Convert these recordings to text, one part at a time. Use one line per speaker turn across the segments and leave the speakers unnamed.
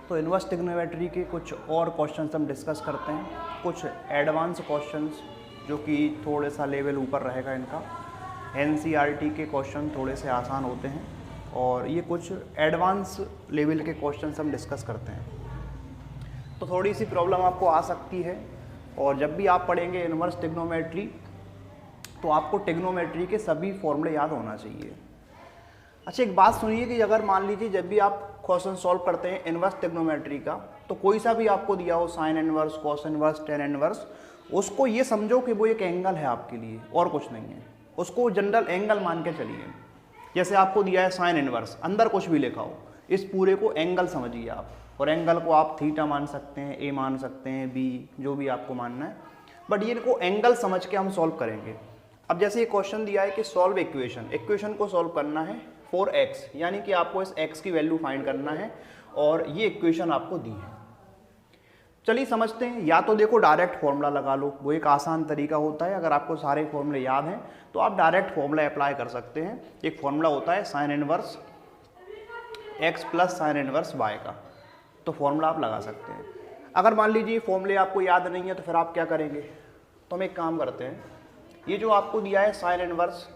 तो inverse trigonometry के कुछ और क्वेश्चंस हम डिस्कस करते हैं, कुछ एडवांस क्वेश्चंस जो कि थोड़े सा लेवल ऊपर रहेगा इनका। एनसीईआरटी के क्वेश्चन थोड़े से आसान होते हैं और ये कुछ एडवांस लेवल के क्वेश्चंस हम डिस्कस करते हैं। तो थोड़ी सी प्रॉब्लम आपको आ सकती है, और जब भी आप पढ़ेंगे इन्वर्स ट्रिग्नोमेट्री तो आपको ट्रिग्नोमेट्री के सभी फॉर्मूले याद होना चाहिए। अच्छा, एक बात सुनिए कि अगर मान लीजिए जब भी आप क्वेश्चन सॉल्व करते हैं इन्वर्स ट्रिग्नोमेट्री का, तो कोई सा भी आपको दिया हो, sign inverse, cos inverse, tan inverse, उसको ये समझो कि वो एक एंगल है आपके लिए और कुछ नहीं है। उसको जनरल एंगल मान के चलिए। जैसे आपको दिया है साइन इन्वर्स, अंदर कुछ भी लिखा हो, इस पूरे को एंगल समझिए आप, और एंगल को आप थीटा मान सकते हैं, ए मान सकते हैं, बी, जो भी आपको मानना है, बट ये इनको एंगल समझ के हम सॉल्व करेंगे। अब जैसे ये क्वेश्चन दिया है कि सॉल्व इक्वेशन को सॉल्व करना है फॉर x, यानी कि आपको इस x की वैल्यू फाइंड करना है, और ये इक्वेशन आपको दी है। चलिए समझते हैं। या तो देखो डायरेक्ट फॉर्मूला लगा लो, वो एक आसान तरीका होता है। अगर आपको सारे फॉर्मूले याद हैं तो आप डायरेक्ट फॉर्मूला अप्लाई कर सकते हैं। एक फॉर्मूला होता है sign inverse x plus sine inverse y का, तो फॉर्मूला आप लगा सकते हैं। अगर मान लीजिए फॉर्मूले आपको याद नहीं है तो फिर आप क्या करेंगे, तो हम एक काम करते हैं, ये जो आपको दिया है साइन इनवर्स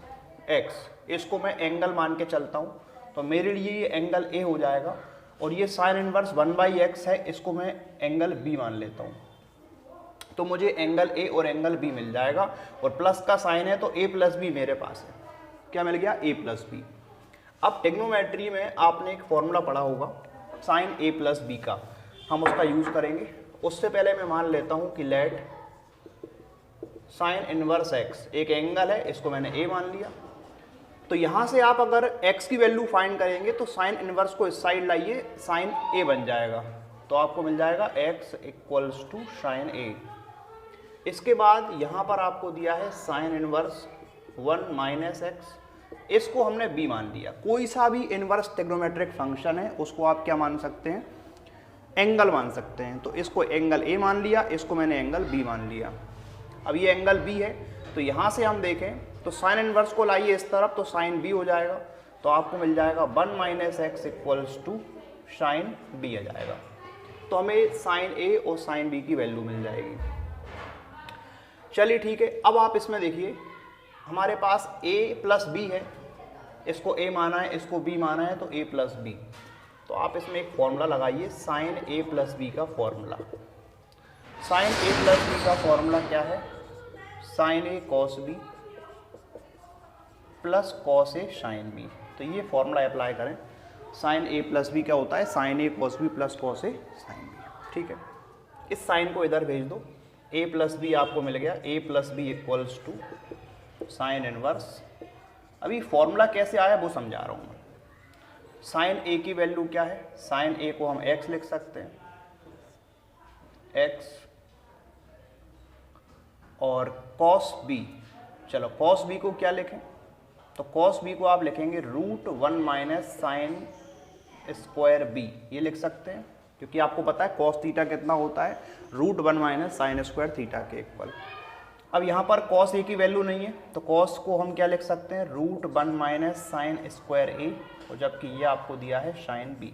x, इसको मैं एंगल मान के चलता हूँ, तो मेरे लिए ये एंगल A हो जाएगा, और ये साइन इनवर्स 1/x है, इसको मैं एंगल B मान लेता हूँ, तो मुझे एंगल A और एंगल B मिल जाएगा। और प्लस का साइन है तो A प्लस B मेरे पास है, क्या मिल गया, A प्लस B। अब ट्रिग्नोमेट्री में आपने एक फॉर्मूला पढ़ा होगा साइन A प्लस B का, हम उसका यूज करेंगे। उससे पहले मैं मान लेता हूँ कि लेट साइन इनवर्स x एक एंगल है, इसको मैंने A मान लिया। तो यहाँ से आप अगर x की वैल्यू फाइंड करेंगे तो साइन इनवर्स को इस साइड लाइए, साइन A बन जाएगा, तो आपको मिल जाएगा x equals to sine A। इसके बाद यहाँ पर आपको दिया है साइन इनवर्स 1 माइनस x, इसको हमने B मान लिया। कोई सा भी इनवर्स ट्रिग्नोमेट्रिक फंक्शन है उसको आप क्या मान सकते हैं, एंगल मान सकते हैं। तो इसको एंगल A मान लिया, इसको मैंने एंगल B मान लिया। अब ये एंगल B है, तो यहाँ से हम देखें तो साइन इनवर्स को लाइए इस तरफ, तो साइन B हो जाएगा, तो आपको मिल जाएगा 1 minus x equals to sine B आ जाएगा। तो हमें साइन A और साइन B की वैल्यू मिल जाएगी। चलिए ठीक है, अब आप इसमें देखिए हमारे पास A प्लस B है, इसको A माना है, इसको B माना है, तो A प्लस B। तो आप इसमें एक फॉर्मूला लगाइए, साइन A प्लस B का formula. Sine A plus B का फॉर्मूला क्या है, sine A cos B plus cos A sine B। तो ये फॉर्मूला अप्लाई करें, साइन A प्लस B क्या होता है, sine A cos B plus cos A sine B। ठीक है, इस साइन को इधर भेज दो, A प्लस B आपको मिल गया, A plus B equals to sine inverse. अभी फॉर्मूला कैसे आया वो समझा रहा हूँ मैं। साइन A की वैल्यू क्या है, साइन A को हम x लिख सकते हैं, x, और कॉस B, चलो कॉस B को क्या लिखें, तो कॉस B को आप लिखेंगे root 1 minus sine square B, ये लिख सकते हैं, क्योंकि आपको पता है कॉस थीटा कितना होता है, root 1 minus sine square theta के इक्वल। अब यहाँ पर कॉस A की वैल्यू नहीं है, तो कॉस को हम क्या लिख सकते हैं, root 1 minus sine square A, और जबकि ये आपको दिया है साइन B।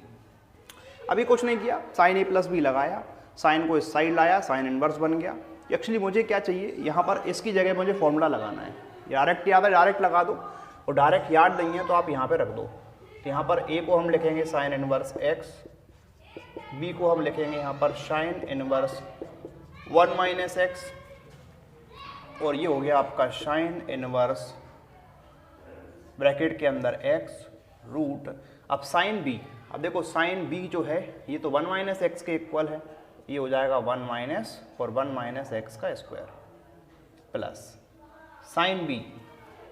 अभी कुछ नहीं किया, साइन A प्लस B लगाया, साइन को इस साइड लाया, साइन इनवर्स बन गया। एक्चुअली मुझे क्या चाहिए, यहाँ पर इसकी जगह मुझे फॉर्मूला लगाना है। डायरेक्ट याद है डायरेक्ट लगा दो, और डायरेक्ट याद नहीं है तो आप यहाँ पे रख दो। तो यहाँ पर A को हम लिखेंगे साइन इनवर्स x, B को हम लिखेंगे यहाँ पर साइन इनवर्स 1 माइनस x, और ये हो गया आपका साइन इनवर्स ब्रैकेट के अंदर x रूट। अब साइन B, अब देखो साइन B जो है ये तो 1 माइनस एक्स के इक्वल है, ये हो जाएगा 1 माइनस और 1 माइनस एक्स का square plus sine B।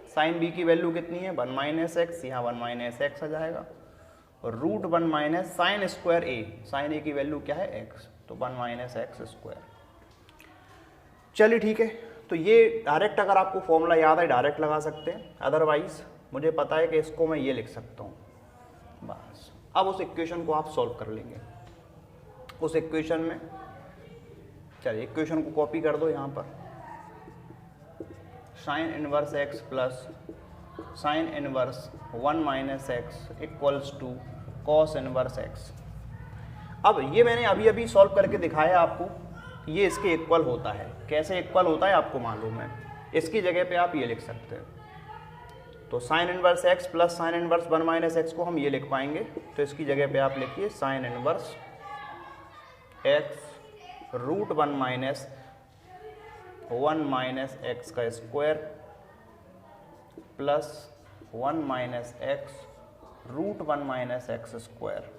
Sine B की वैल्यू कितनी है, 1 माइनस एक्स, यहाँ 1 माइनस एक्स आ जाएगा, और root 1 minus sine square A, sine A की वैल्यू क्या है x, तो 1 माइनस एक्स स्क्वायर। चलिए ठीक है, तो ये डायरेक्ट अगर आपको फॉर्मूला याद है डायरेक्ट लगा सकते हैं, अदरवाइज मुझे पता है कि इसको मैं ये लिख सकता हूँ बस। अब उस इक्वेशन को आप सॉल्व कर लेंगे। उस इक्वेशन में चलिए इक्वेशन को कॉपी कर दो, यहाँ पर sine inverse x plus sine inverse 1 minus x equals to cos inverse x। अब ये मैंने अभी अभी सॉल्व करके दिखाया आपको, ये इसके इक्वल होता है। कैसे इक्वल होता है आपको मालूम है, इसकी जगह पे आप ये लिख सकते हैं। तो sign inverse x plus sine inverse 1 minus x को हम ये लिख पाएंगे, तो इसकी जगह पे आप लिखिए sine inverse x root 1 minus x का square plus 1 minus x root 1 minus x square,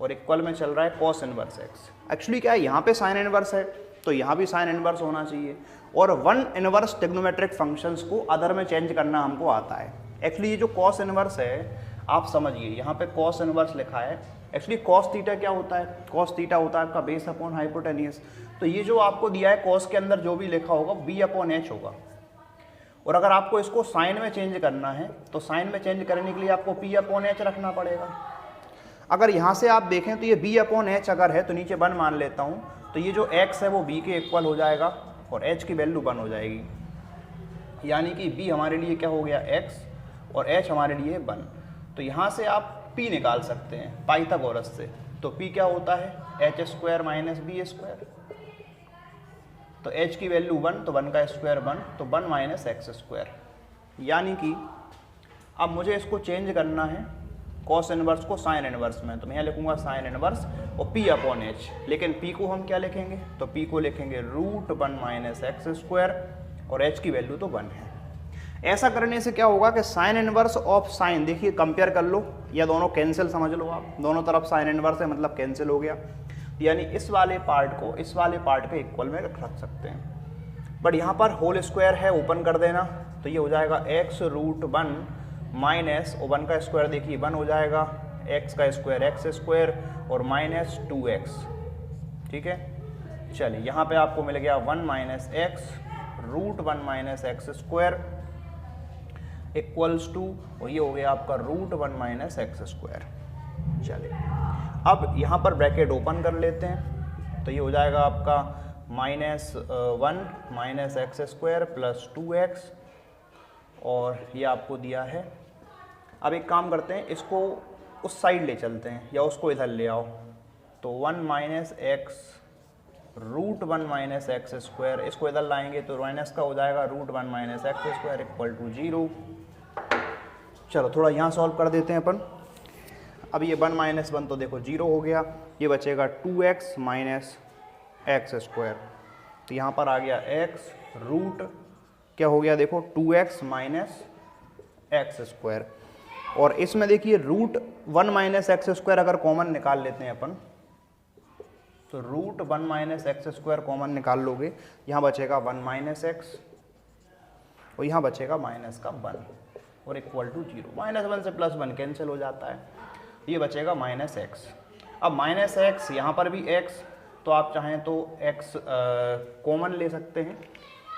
और इक्वल में चल रहा है कॉस इनवर्स एक्स। एक्चुअली क्या है, यहाँ पे साइन इनवर्स है तो यहाँ भी साइन इनवर्स होना चाहिए, और 1 इनवर्स ट्रिग्नोमेट्रिक फंक्शंस को अदर में चेंज करना हमको आता है। एक्चुअली ये जो कॉस इनवर्स है आप समझिए, यहाँ पे कॉस इनवर्स लिखा है, एक्चुअली कॉस थीटा क्या होता है, कॉस थीटा होता है आपका बेस अपॉन हाइपोटेनियस। तो ये जो आपको दिया है कॉस के अंदर जो भी लिखा होगा बी अपॉन एच होगा, और अगर आपको इसको साइन में चेंज करना है तो साइन में चेंज करने के लिए आपको पी अपॉन एच रखना पड़ेगा। अगर यहाँ से आप देखें तो ये b अपॉन एच अगर है तो नीचे 1 मान लेता हूँ, तो ये जो x है वो b के इक्वल हो जाएगा और h की वैल्यू 1 हो जाएगी, यानी कि b हमारे लिए क्या हो गया x और h हमारे लिए 1। तो यहाँ से आप p निकाल सकते हैं पाइथागोरस से, तो p क्या होता है h square minus B square, तो h की वैल्यू 1 तो 1 का स्क्वायर 1, तो 1 माइनस एक्स स्क्वायर। यानी कि अब मुझे इसको चेंज करना है कॉस इनवर्स को साइन इनवर्स में, तो मैं यहाँ लिखूंगा साइन इनवर्स और p अपॉन एच, लेकिन p को हम क्या लिखेंगे, तो p को लिखेंगे रूट 1 माइनस एक्स स्क्वायर और h की वैल्यू तो 1 है। ऐसा करने से क्या होगा कि साइन इनवर्स ऑफ साइन, देखिए कंपेयर कर लो या दोनों कैंसिल समझ लो आप, दोनों तरफ साइन इनवर्स है मतलब कैंसिल हो गया, यानी इस वाले पार्ट को इस वाले पार्ट के इक्वल में रख सकते हैं। बट यहाँ पर होल स्क्वायर है, ओपन कर देना, तो ये हो जाएगा x रूट 1 माइनस 1 का स्क्वायर देखिए 1 हो जाएगा, x का स्क्वायर एक्स स्क्वायर और माइनस 2x। ठीक है, चलिए यहाँ पे आपको मिल गया 1 minus x root 1 minus x square equals to, और ये हो गया आपका रूट 1 माइनस एक्स स्क्वायर। चलिए अब यहाँ पर ब्रैकेट ओपन कर लेते हैं, तो ये हो जाएगा आपका minus 1 minus x square plus 2x, और ये आपको दिया है। अब एक काम करते हैं, इसको उस साइड ले चलते हैं या उसको इधर ले आओ, तो 1 minus x root 1 minus x square, इसको इधर लाएंगे तो माइनस का हो जाएगा root 1 minus x square equal to 0। चलो थोड़ा यहाँ सॉल्व कर देते हैं अपन। अब ये 1 माइनस 1 तो देखो 0 हो गया, ये बचेगा 2x माइनस एक्स स्क्वायर, तो यहाँ पर आ गया x रूट क्या हो गया देखो 2x माइनस एक्स स्क्वायर, और इसमें देखिए रूट 1 माइनस एक्स स्क्वायर अगर कॉमन निकाल लेते हैं अपन, तो root 1 minus x square common निकाल लोगे, यहाँ बचेगा 1 माइनस एक्स और यहाँ बचेगा माइनस का 1 और इक्वल टू 0। माइनस 1 से प्लस 1 कैंसिल हो जाता है, ये बचेगा माइनस एक्स। अब माइनस एक्स यहाँ पर भी x, तो आप चाहें तो x कॉमन ले सकते हैं,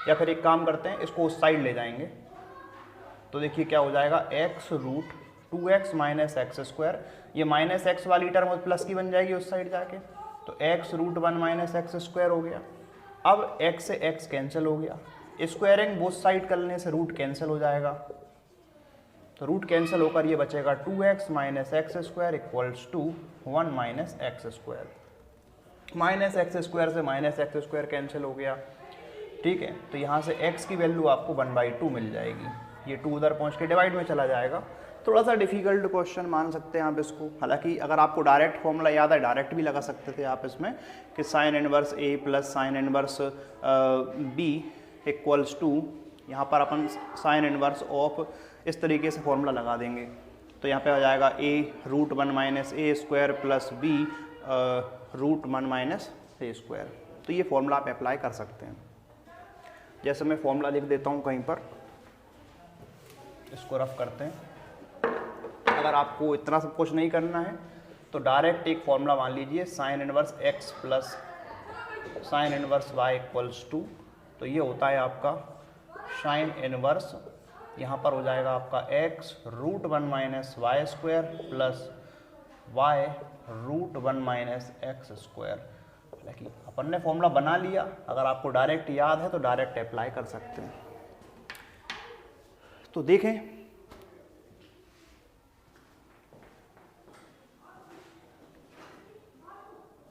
या फिर एक काम करते हैं इसको उस साइड ले जाएंगे, तो देखिए क्या हो जाएगा x root 2x minus x square, ये माइनस एक्स वाली टर्म प्लस की बन जाएगी उस साइड जाके, तो x रूट 1 माइनस एक्स स्क्वायर हो गया। अब x से x कैंसिल हो गया, स्क्वायरिंग बोथ साइड करने से रूट कैंसिल हो जाएगा, तो रूट कैंसिल होकर ये बचेगा 2x minus x square equals to 1 minus x square. Minus x square से माइनस एक्स स्क्वायर कैंसिल हो गया, ठीक है, तो यहाँ से x की वैल्यू आपको 1/2 मिल जाएगी, ये 2 उधर पहुँच के डिवाइड में चला जाएगा। थोड़ा सा डिफिकल्ट क्वेश्चन मान सकते हैं आप इसको, हालांकि अगर आपको डायरेक्ट फॉर्मूला याद है डायरेक्ट भी लगा सकते थे आप इसमें कि sine inverse a plus sine inverse b equals to, यहाँ पर अपन साइन इनवर्स ऑफ इस तरीके से फॉर्मूला लगा देंगे, तो यहाँ पे आ जाएगा a root 1 minus A square plus b root 1 minus A square. तो ये फॉर्मूला आप अप्लाई कर सकते हैं। जैसे मैं फॉर्मूला लिख देता हूँ कहीं पर, इसको रफ करते हैं। अगर आपको इतना सब कुछ नहीं करना है तो डायरेक्ट एक फॉर्मूला मान लीजिए, sine inverse x plus sine inverse y equals to, तो ये होता है आपका साइन इनवर्स, यहाँ पर हो जाएगा आपका x root 1 minus Y square plus y root 1 minus x square. हालांकि अपन ने फॉर्मूला बना लिया, अगर आपको डायरेक्ट याद है तो डायरेक्ट अप्लाई कर सकते हैं। तो देखें